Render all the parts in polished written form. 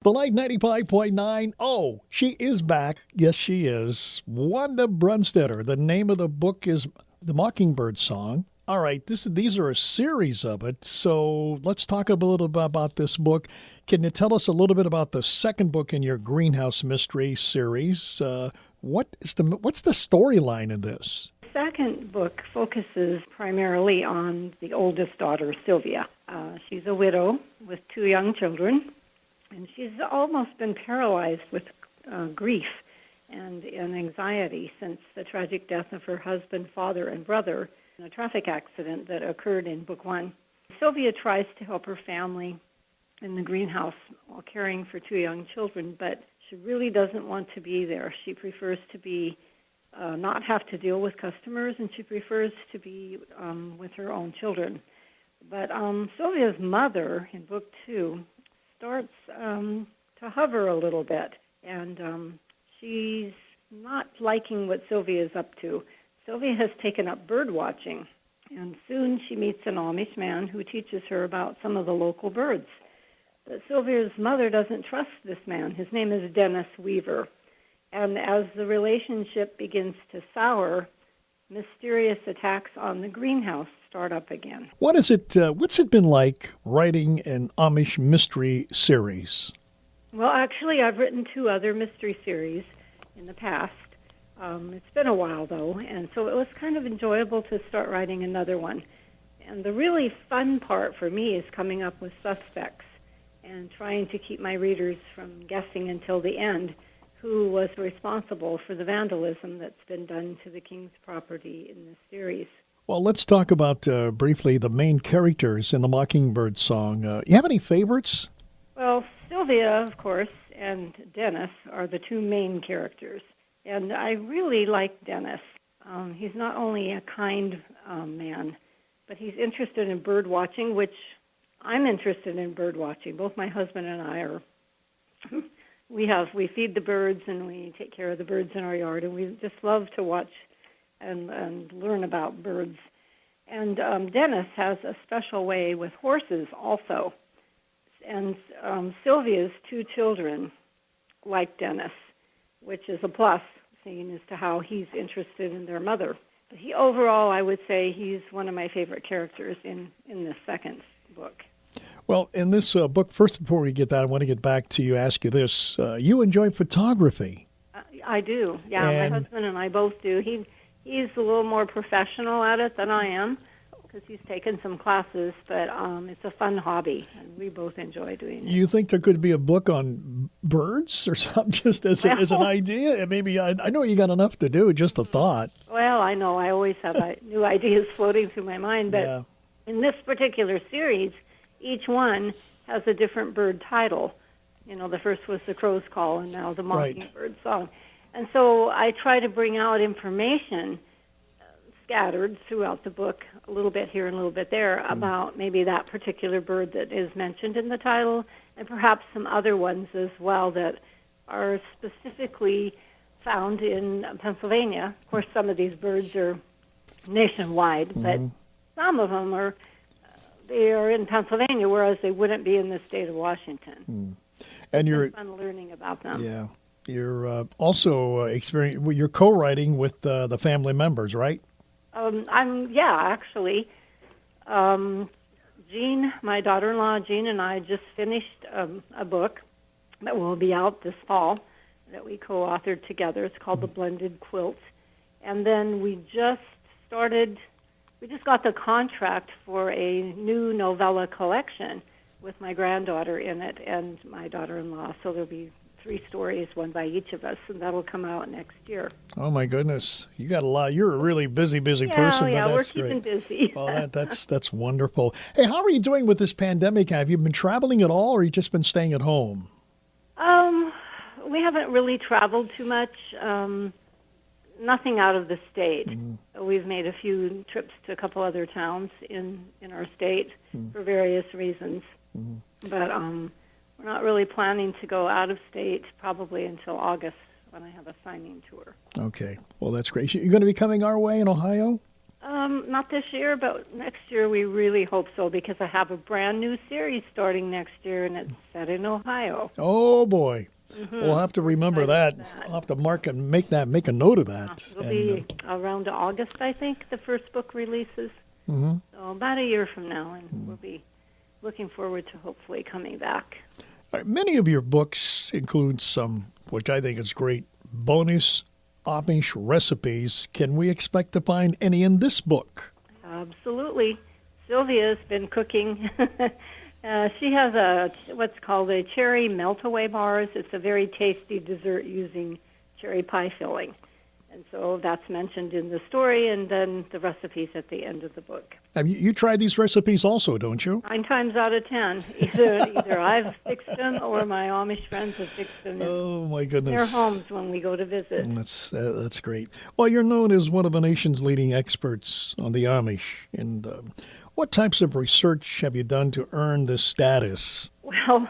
The Light 95.9. Oh, she is back. Yes, she is. Wanda Brunstetter. The name of the book is The Mockingbird Song. All right, these are a series of it. So let's talk a little bit about this book. Can you tell us a little bit about the second book in your Greenhouse Mystery series? What's the storyline in this? The second book focuses primarily on the oldest daughter, Sylvia. She's a widow with 2 young children. And she's almost been paralyzed with grief and anxiety since the tragic death of her husband, father, and brother in a traffic accident that occurred in Book 1. Sylvia tries to help her family in the greenhouse while caring for 2 young children, but she really doesn't want to be there. She prefers to be not have to deal with customers, and she prefers to be with her own children. But Sylvia's mother in Book 2 starts to hover a little bit, and she's not liking what Sylvia is up to. Sylvia has taken up bird watching, and soon she meets an Amish man who teaches her about some of the local birds. But Sylvia's mother doesn't trust this man. His name is Dennis Weaver, and as the relationship begins to sour, mysterious attacks on the greenhouse start up again. What's it been like writing an Amish mystery series? Well, actually, I've written 2 other mystery series in the past. It's been a while, though, and so it was kind of enjoyable to start writing another one. And the really fun part for me is coming up with suspects and trying to keep my readers from guessing until the end who was responsible for the vandalism that's been done to the King's property in this series. Well, let's talk about briefly the main characters in the Mockingbird Song. You have any favorites? Well, Sylvia, of course, and Dennis are the 2 main characters. And I really like Dennis. He's not only a kind man, but he's interested in bird watching, which I'm interested in bird watching. Both my husband and I are. We feed the birds and we take care of the birds in our yard, and we just love to watch and learn about birds. And Dennis has a special way with horses also. And Sylvia's 2 children like Dennis, which is a plus, seeing as to how he's interested in their mother. But overall, I would say he's one of my favorite characters in the second book. Well, in this book, first, before we get that, I want to get back to you, ask you this. You enjoy photography. I do. Yeah, my husband and I both do. He's a little more professional at it than I am because he's taken some classes, but it's a fun hobby, and we both enjoy doing it. You think there could be a book on birds or something, just as an idea? Maybe I know you got enough to do, just a thought. Well, I know. I always have new ideas floating through my mind, but in this particular series, each one has a different bird title. You know, the first was the crow's call, and now the mockingbird song. And so I try to bring out information scattered throughout the book, a little bit here and a little bit there, about maybe that particular bird that is mentioned in the title, and perhaps some other ones as well that are specifically found in Pennsylvania. Of course, some of these birds are nationwide, but some of them they are in Pennsylvania, whereas they wouldn't be in the state of Washington. And it's fun learning about them. Yeah. You're also you're co-writing with the family members, right? Actually. Jean, my daughter-in-law, Jean, and I just finished a book that will be out this fall that we co-authored together. It's called The Blended Quilt. And then we just got the contract for a new novella collection with my granddaughter in it and my daughter-in-law. So there'll be 3 stories, one by each of us, and that'll come out next year. Oh, my goodness. You got a lot. You're a really busy person. Yeah, but we're that's keeping great. busy. Well, that's wonderful. Hey, how are you doing with this pandemic? Have you been traveling at all, or you just been staying at home? We haven't really traveled too much. Nothing out of the state. We've made a few trips to a couple other towns in our state for various reasons. But we're not really planning to go out of state probably until August when I have a signing tour. Okay. Well, that's great. You're going to be coming our way in Ohio? Not this year, but next year we really hope so, because I have a brand new series starting next year, and it's set in Ohio. Oh boy. We'll have to remember excited that. for that. I'll have to make a note of that. It'll be around August, I think, the first book releases. So about a year from now, and we'll be looking forward to hopefully coming back. all right, many of your books include some, which I think is great, bonus Amish recipes. Can we expect to find any in this book? Absolutely. Sylvia's been cooking. She has what's called a cherry melt-away bars. It's a very tasty dessert using cherry pie filling. And so that's mentioned in the story, and then the recipes at the end of the book. Have you tried these recipes also, don't you? 9 times out of 10, either I've fixed them or my Amish friends have fixed them in Oh my their goodness. homes when we go to visit. That's great. Well, you're known as one of the nation's leading experts on the Amish. And what types of research have you done to earn this status? Well,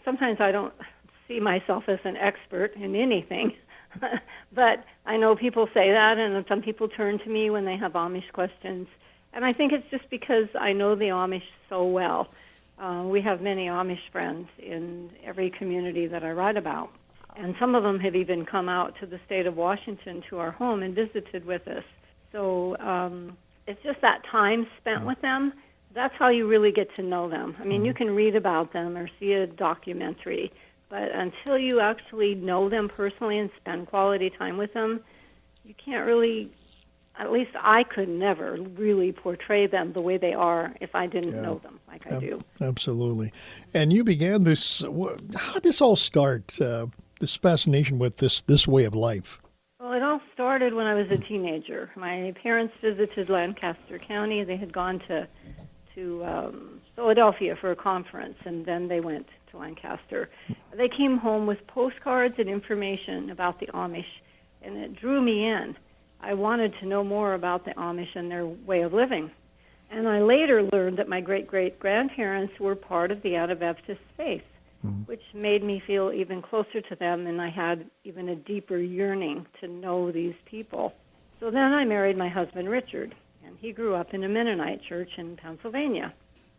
sometimes I don't see myself as an expert in anything, but I know people say that, and some people turn to me when they have Amish questions. And I think it's just because I know the Amish so well. We have many Amish friends in every community that I write about. And some of them have even come out to the state of Washington to our home and visited with us. So it's just that time spent with them. That's how you really get to know them. I mean, you can read about them or see a documentary, but until you actually know them personally and spend quality time with them, you can't really, at least I could never really portray them the way they are if I didn't know them like I do. Absolutely. And you began this, how did this all start, this fascination with this way of life? Well, it all started when I was a teenager. My parents visited Lancaster County. They had gone to Philadelphia for a conference, and then they went to Lancaster. They came home with postcards and information about the Amish, and it drew me in. I wanted to know more about the Amish and their way of living. And I later learned that my great-great-grandparents were part of the Anabaptist faith, which made me feel even closer to them, and I had even a deeper yearning to know these people. So then I married my husband, Richard, and he grew up in a Mennonite church in Pennsylvania.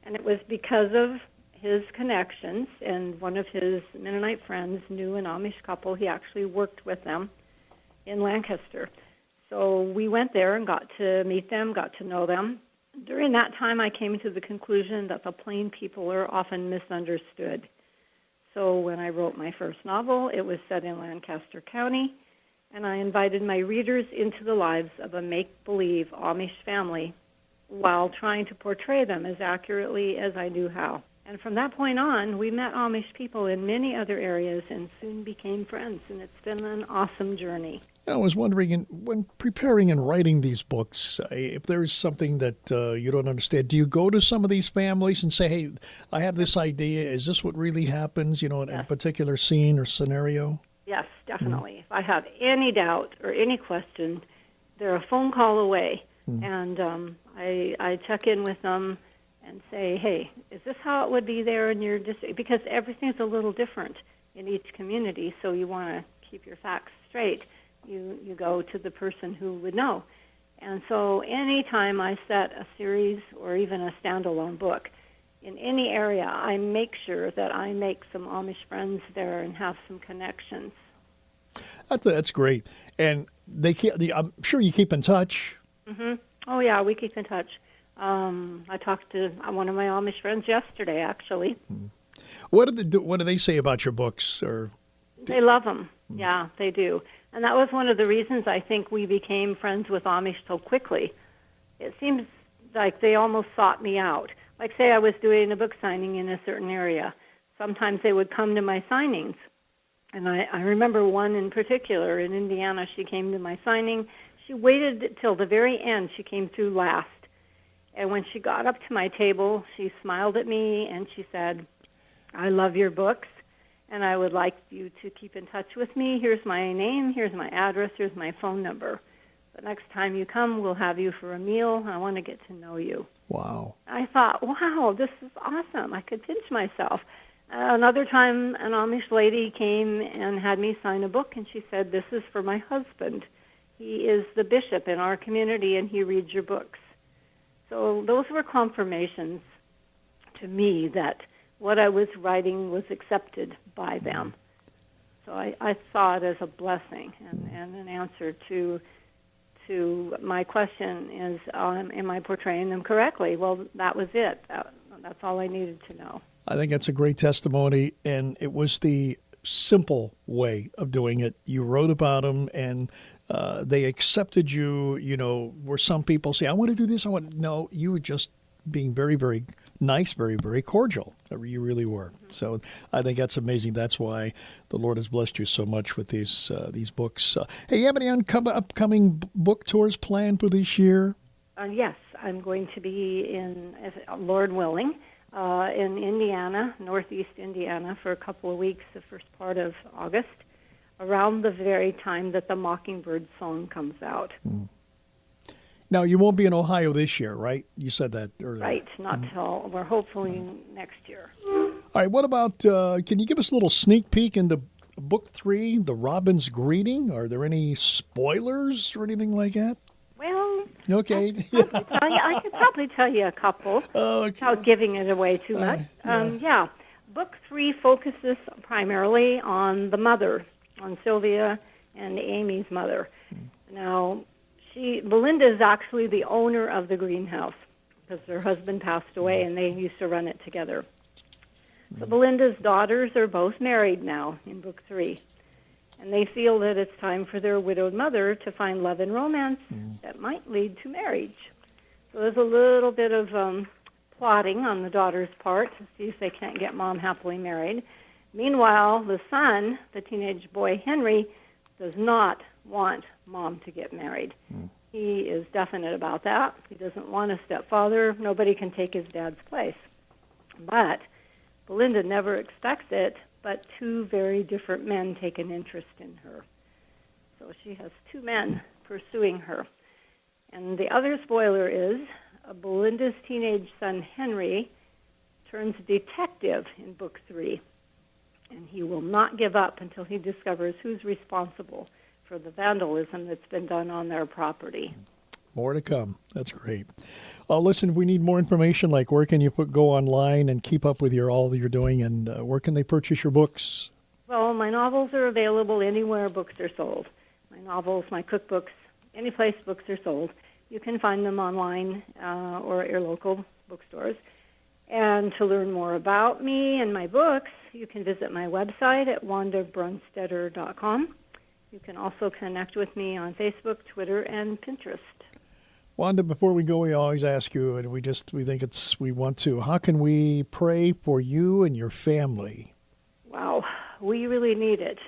And it was because of his connections, and one of his Mennonite friends knew an Amish couple. He actually worked with them in Lancaster. So we went there and got to meet them, got to know them. During that time, I came to the conclusion that the plain people are often misunderstood. So when I wrote my first novel, it was set in Lancaster County, and I invited my readers into the lives of a make-believe Amish family while trying to portray them as accurately as I knew how. And from that point on, we met Amish people in many other areas and soon became friends, and it's been an awesome journey. I was wondering, when preparing and writing these books, if there's something that you don't understand, do you go to some of these families and say, hey, I have this idea. Is this what really happens, in a particular scene or scenario? Yes, definitely. If I have any doubt or any question, they're a phone call away. And I check in with them and say, hey, is this how it would be there in your district? Because everything's a little different in each community, so you want to keep your facts straight. You go to the person who would know. And so anytime I set a series or even a standalone book in any area, I make sure that I make some Amish friends there and have some connections. That's great. And I'm sure you keep in touch. Mm-hmm. Oh, yeah, we keep in touch. I talked to one of my Amish friends yesterday, actually. What do they say about your books? Or they love them. Yeah, they do. And that was one of the reasons I think we became friends with Amish so quickly. It seems like they almost sought me out. Like, say I was doing a book signing in a certain area. Sometimes they would come to my signings. And I remember one in particular in Indiana. She came to my signing. She waited till the very end. She came through last. And when she got up to my table, she smiled at me and she said, I love your books, and I would like you to keep in touch with me. Here's my name, here's my address, here's my phone number. The next time you come, we'll have you for a meal. I want to get to know you. Wow. I thought, wow, this is awesome. I could pinch myself. Another time, an Amish lady came and had me sign a book, and she said, this is for my husband. He is the bishop in our community, and he reads your books. So those were confirmations to me that what I was writing was accepted by them. So I saw it as a blessing and an answer to my question is, am I portraying them correctly? Well, that was it. That's all I needed to know. I think that's a great testimony, and it was the simple way of doing it. You wrote about them, and they accepted you, where some people say, I want to do this. No, you were just being very, very nice, very, very cordial. You really were. So I think that's amazing. That's why the Lord has blessed you so much with these books. Hey, you have any upcoming book tours planned for this year? Yes, I'm going to be in, Lord willing, in Indiana, northeast Indiana, for a couple of weeks, the first part of August, around the very time that the Mockingbird song comes out. Now, you won't be in Ohio this year, right? You said that earlier. Right, not till, we're hopefully next year. All right, what about, can you give us a little sneak peek into Book 3, The Robin's Greeting? Are there any spoilers or anything like that? Well, okay. I could probably tell you a couple without giving it away too much. Book 3 focuses primarily on the mother, on Sylvia and Amy's mother. Now, Belinda is actually the owner of the greenhouse because her husband passed away and they used to run it together. So Belinda's daughters are both married now in Book 3. And they feel that it's time for their widowed mother to find love and romance that might lead to marriage. So there's a little bit of plotting on the daughter's part to see if they can't get mom happily married. Meanwhile, the son, the teenage boy Henry, does not want mom to get married. He is definite about that. He doesn't want a stepfather. Nobody can take his dad's place. But Belinda never expects it, but two very different men take an interest in her. So she has two men pursuing her. And the other spoiler is Belinda's teenage son Henry turns detective in Book 3. And he will not give up until he discovers who's responsible for the vandalism that's been done on their property. More to come. That's great. Listen, if we need more information, like where can you go online and keep up with all you're doing, and where can they purchase your books? Well, my novels are available anywhere books are sold. My novels, my cookbooks, any place books are sold. You can find them online or at your local bookstores. And to learn more about me and my books, you can visit my website at wandabrunstetter.com. You can also connect with me on Facebook, Twitter, and Pinterest. Wanda, before we go, we always ask you, and we think we want to, how can we pray for you and your family? Wow, we really need it.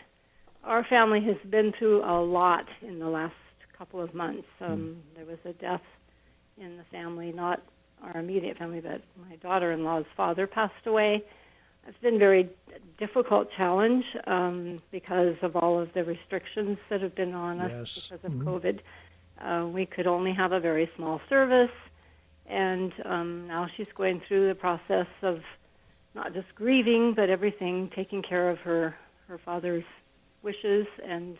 Our family has been through a lot in the last couple of months. There was a death in the family, not our immediate family, but my daughter-in-law's father passed away. It's been a very difficult challenge because of all of the restrictions that have been on us because of COVID. We could only have a very small service, and now she's going through the process of not just grieving, but everything, taking care of her father's wishes and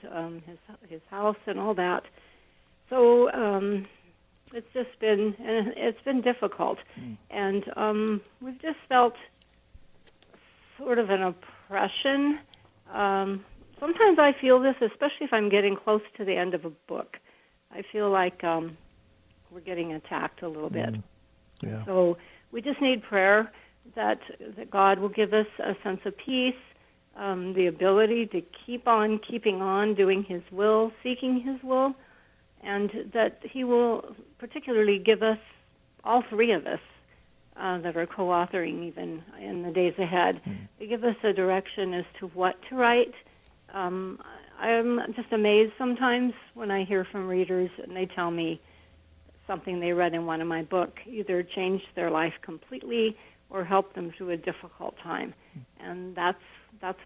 his house and all that. So it's been difficult, and we've just felt sort of an oppression. Sometimes I feel this, especially if I'm getting close to the end of a book. I feel like we're getting attacked a little bit. Yeah. So we just need prayer that God will give us a sense of peace, the ability to keep on keeping on, doing His will, seeking His will, and that He will particularly give us, all three of us, that are co-authoring even in the days ahead, to give us a direction as to what to write. I'm just amazed sometimes when I hear from readers and they tell me something they read in one of my books either changed their life completely or helped them through a difficult time. And that's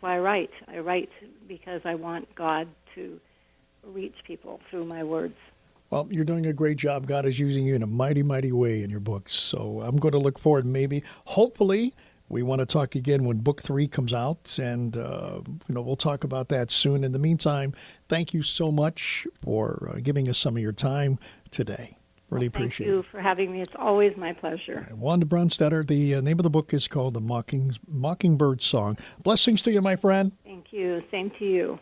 why I write. I write because I want God to reach people through my words. Well, you're doing a great job. God is using you in a mighty, mighty way in your books. So I'm going to look forward, hopefully, We want to talk again when book 3 comes out, and we'll talk about that soon. In the meantime, thank you so much for giving us some of your time today. Really appreciate it. Thank you for having me. It's always my pleasure. Wanda Brunstetter, the name of the book is called The Mockingbird Song. Blessings to you, my friend. Thank you. Same to you.